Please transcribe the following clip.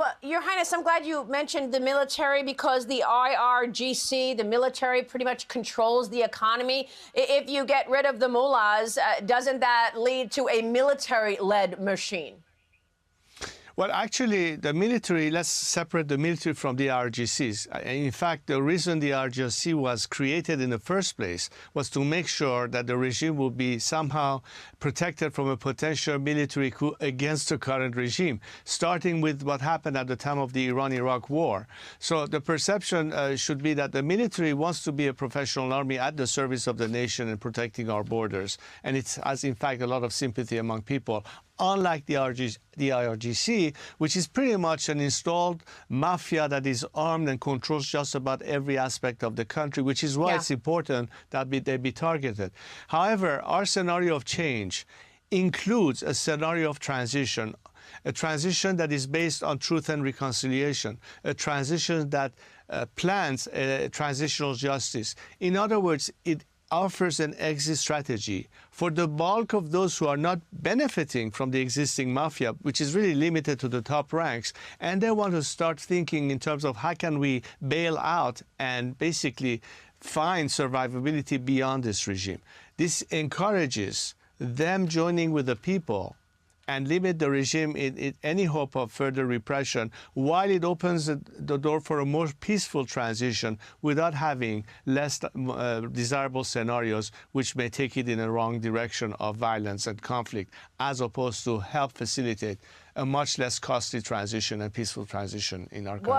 Well, Your Highness, I'm glad you mentioned the military because the IRGC, the military, pretty much controls the economy. If you get rid of the mullahs, doesn't that lead to a military-led machine? Well, actually, the military, let's separate the military from the IRGCs. In fact, the reason the IRGC was created in the first place was to make sure that the regime would be somehow protected from a potential military coup against the current regime, starting with what happened at the time of the Iran-Iraq war. So the perception should be that the military wants to be a professional army at the service of the nation and protecting our borders. And it has, in fact, a lot of sympathy among people. Unlike the IRGC, which is pretty much an installed mafia that is armed and controls just about every aspect of the country, which is why it's important that they be targeted. However, our scenario of change includes a scenario of transition, a transition that is based on truth and reconciliation, a transition that plans a transitional justice. In other words, it offers an exit strategy for the bulk of those who are not benefiting from the existing mafia, which is really limited to the top ranks, and they want to start thinking in terms of how can we bail out and basically find survivability beyond this regime. This encourages them joining with the people and limit the regime in any hope of further repression, while it opens the door for a more peaceful transition without having less desirable scenarios which may take it in a wrong direction of violence and conflict, as opposed to help facilitate a much less costly transition and peaceful transition in our country.